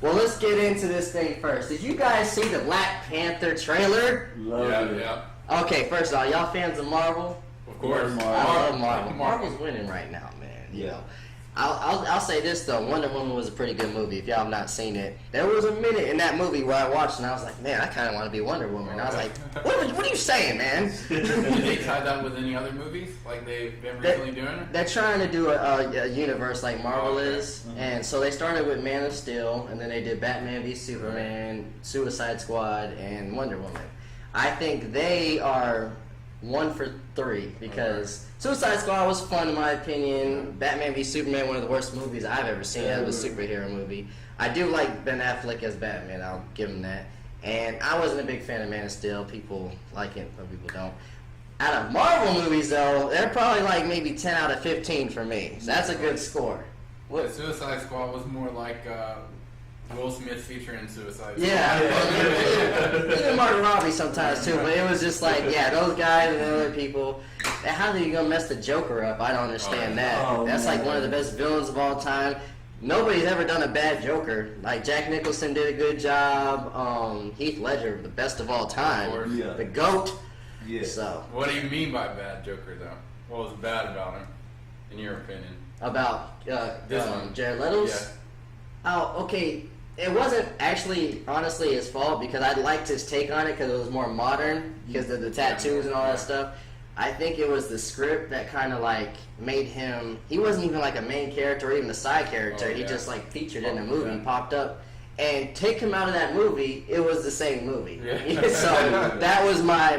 Well, let's get into this thing first. Did you guys see the Black Panther trailer? Love it. Yeah. Okay, first of all, y'all fans of Marvel? Of course. I love Marvel. Marvel's winning right now, man. You know. I'll say this though, Wonder Woman was a pretty good movie. If y'all have not seen it, there was a minute in that movie where I watched and I was like, man, I kind of want to be Wonder Woman. I was like, what are you saying, man? Did they tie that with any other movies like they've been recently doing? They're trying to do a universe like Marvel is, and so they started with Man of Steel, and then they did Batman v Superman, Suicide Squad, and Wonder Woman. I think they are 1 for 3 because Suicide Squad was fun in my opinion. Batman v Superman, one of the worst movies I've ever seen out of a superhero movie. I do like Ben Affleck as Batman, I'll give him that. And I wasn't a big fan of Man of Steel. People like it, but people don't. Out of Marvel movies though, they're probably like maybe 10 out of 15 for me. So that's a good score. What? Suicide Squad was more like Will Smith featuring Suicide Squad. Yeah, even Martin Robbie sometimes too, but it was just like, yeah, those guys and the other people. And how are you gonna mess the Joker up? I don't understand that. That's like one of the best villains of all time. Nobody's ever done a bad Joker. Like Jack Nicholson did a good job. Heath Ledger, the best of all time, the GOAT. Yeah. So, what do you mean by bad Joker though? What was bad about him, in your opinion? About This one. Jared Leto's? Yeah. Oh, okay. It wasn't actually, honestly, his fault because I liked his take on it because it was more modern because of the tattoos and all that stuff. I think it was the script that kind of like made him. He wasn't even like a main character or even a side character. He just like featured in the movie, popped up. And take him out of that movie, it was the same movie. Yeah. So that was my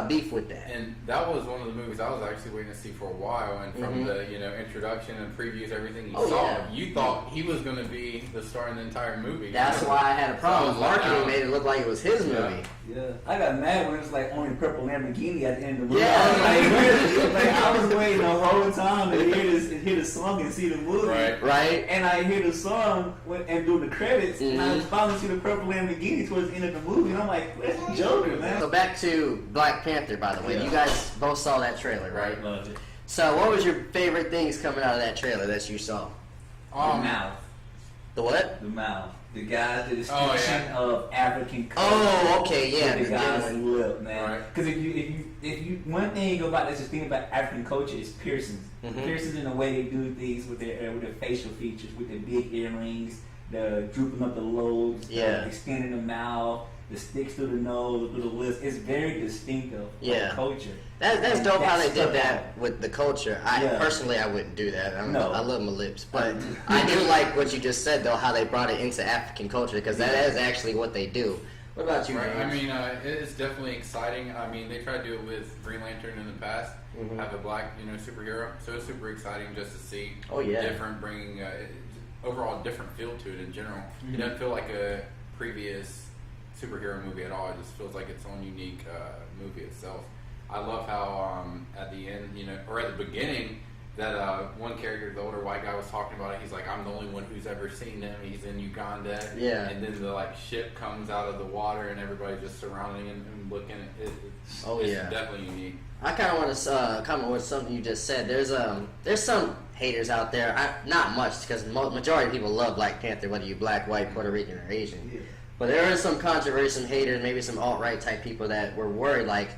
beef with that. And that was one of the movies I was actually waiting to see for a while. And from the introduction and previews, everything you saw, you thought he was going to be the star in the entire movie. That's why I had a problem. Marketing made it look like it was his movie. Yeah, I got mad when it was like only purple Lamborghini at the end of the movie. Yeah, I was waiting the whole time to hear the song and see the movie. Right. And I hear the song and do the credits, and I was finally see the purple Lamborghini towards the end of the movie, and I'm like, where's the Joker, man? So back to Black Panther, by the way. You guys both saw that trailer, right? Loved it. So what was your favorite things coming out of that trailer that you saw? The mouth. The what? The mouth. The guy's the description of African culture. Oh, okay, yeah. The guy's lip, man. Because if you one thing you go about, let's just think about African culture is piercings. Piercings in the way they do things with their facial features, with their big earrings, the drooping up the lobes, the extending the mouth, the sticks through the nose, through the lips. It's very distinctive of the culture. That's dope how they did that with the culture. Personally, I wouldn't do that. I love my lips. But I do like what you just said, though, how they brought it into African culture, because that is actually what they do. What about you, I mean, it's definitely exciting. I mean, they tried to do it with Green Lantern in the past, have a black, superhero. So it's super exciting just to see different, bringing overall different feel to it in general. It doesn't feel like a previous superhero movie at all. It just feels like its own unique movie itself. I love how at the end, or at the beginning, that one character, the older white guy, was talking about it. He's like, I'm the only one who's ever seen him. He's in Uganda. And then the ship comes out of the water and everybody's just surrounding him and looking at it. It's definitely unique. I kind of want to comment with something you just said. There's some haters out there. Not much, because majority of people love Black Panther, whether you're black, white, Puerto Rican, or Asian. But there is some controversy, some haters, maybe some alt-right type people that were worried, like,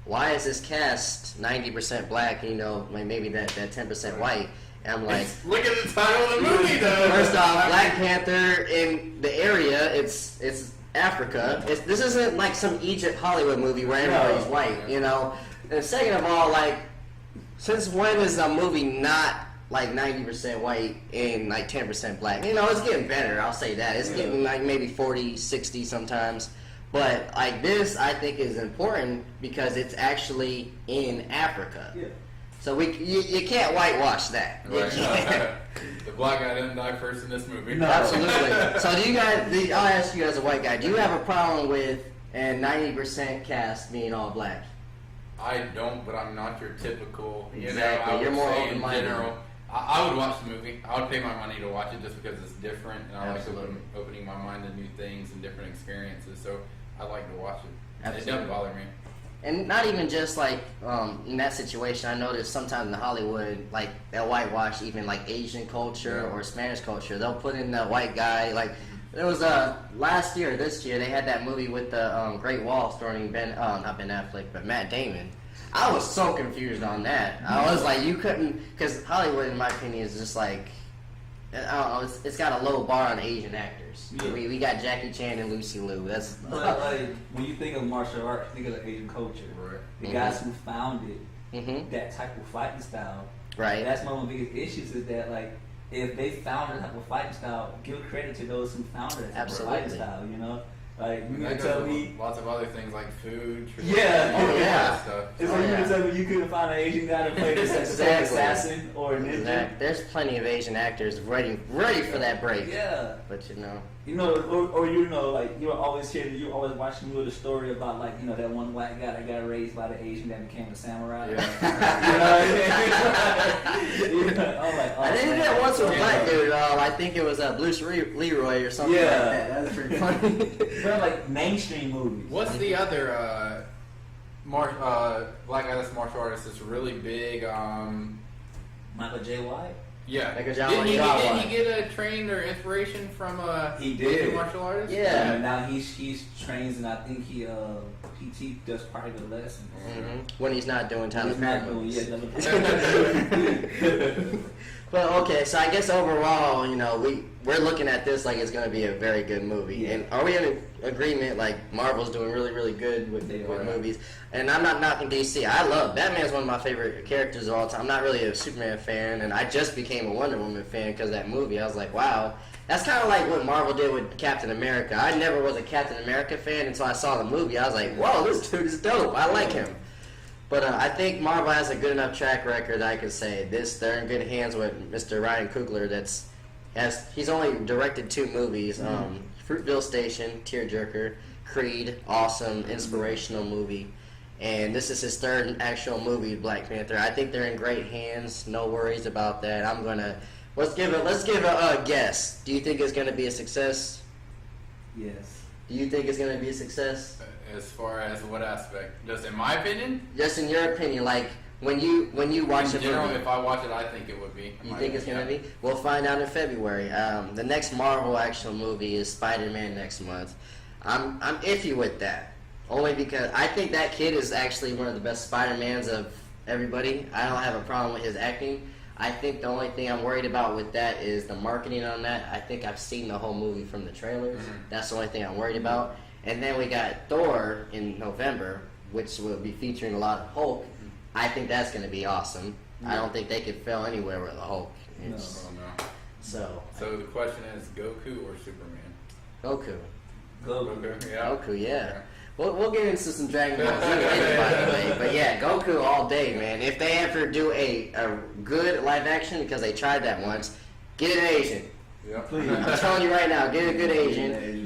why is this cast 90% black, maybe that 10% white? And I'm like, look at the title of the movie, though. First off, Black Panther in the area, it's Africa. This isn't like some Egypt Hollywood movie where everybody's white, And second of all, since when is a movie not like 90% white and like 10% black? It's getting better, I'll say that. It's getting like maybe 40, 60 sometimes. But like this, I think is important because it's actually in Africa. So you can't whitewash that. Right. The black guy didn't die first in this movie. No. Absolutely. So do you guys? I'll ask you as a white guy. Do you have a problem with a 90% cast being all black? I don't, but I'm not your typical. Exactly. You're more open-minded. General, I would watch the movie. I would pay my money to watch it just because it's different, and I like opening my mind to new things and different experiences. So I like to watch it. Absolutely. It doesn't bother me. And not even just like in that situation. I noticed sometimes in Hollywood, they'll whitewash even like Asian culture or Spanish culture. They'll put in the white guy. It was last year, this year, they had that movie with the Great Wall starring not Ben Affleck, but Matt Damon. I was so confused on that. I was like, you couldn't, because Hollywood, in my opinion, is just like, I don't know, it's got a low bar on Asian actors. Yeah. We got Jackie Chan and Lucy Liu. That's like when you think of martial arts, think of the Asian culture. Right. The guys who founded that type of fighting style. Right. That's one of the biggest issues is that like if they found that type of fighting style, give credit to those who founded that type of fighting style. You know. Like you can tell me lots of other things like food, stuff. It's like you can yeah. tell me you couldn't find an Asian guy to play this assassin or a ninja. Exactly. There's plenty of Asian actors ready for that break. Yeah. But like you always watching the story about like that one white guy that got raised by the Asian that became a samurai. Yeah. I'm like, I did that once with a black dude. I think it was Bruce Leroy or something like that. That's pretty funny. But like mainstream movies. What's the other black artist martial artist that's really big? Michael J. White. Yeah. Didn't he get a train or inspiration from he did martial artist? Yeah. Now he's trains and I think he does private lessons. When he's not doing Tyler Perry movies. But okay, so I guess overall, we're looking at this like it's going to be a very good movie. Yeah. And are we in agreement like Marvel's doing really, really good with movies? And I'm not knocking DC. Batman's one of my favorite characters of all time. I'm not really a Superman fan, and I just became a Wonder Woman fan because of that movie. I was like, wow. That's kind of like what Marvel did with Captain America. I never was a Captain America fan until I saw the movie. I was like, whoa, this dude is dope. I like him. But I think Marvel has a good enough track record that I can say they're in good hands with Mr. Ryan Coogler. He's only directed 2 movies: Fruitvale Station, tearjerker; Creed, awesome, inspirational movie, and this is his 3rd actual movie, Black Panther. I think they're in great hands. No worries about that. Let's give a guess. Do you think it's gonna be a success? Yes. Do you think it's gonna be a success? As far as what aspect? Just in my opinion? Just in your opinion, like when you watch in general, if I watch it, I think it would be. You think it's gonna be? We'll find out in February. The next Marvel actual movie is Spider-Man next month. I'm iffy with that, only because I think that kid is actually one of the best Spider-Mans of everybody. I don't have a problem with his acting. I think the only thing I'm worried about with that is the marketing on that. I think I've seen the whole movie from the trailers. That's the only thing I'm worried about. And then we got Thor in November, which will be featuring a lot of Hulk. I think that's going to be awesome. I don't think they could fail anywhere with the Hulk. No. So the question is Goku or Superman? Goku. Yeah. Goku, yeah. We'll get into some Dragon Ball Z later, by the way. But yeah, Goku all day, man. If they ever do a good live action, because they tried that once, get an Asian. Yeah. I'm telling you right now, get a good Asian.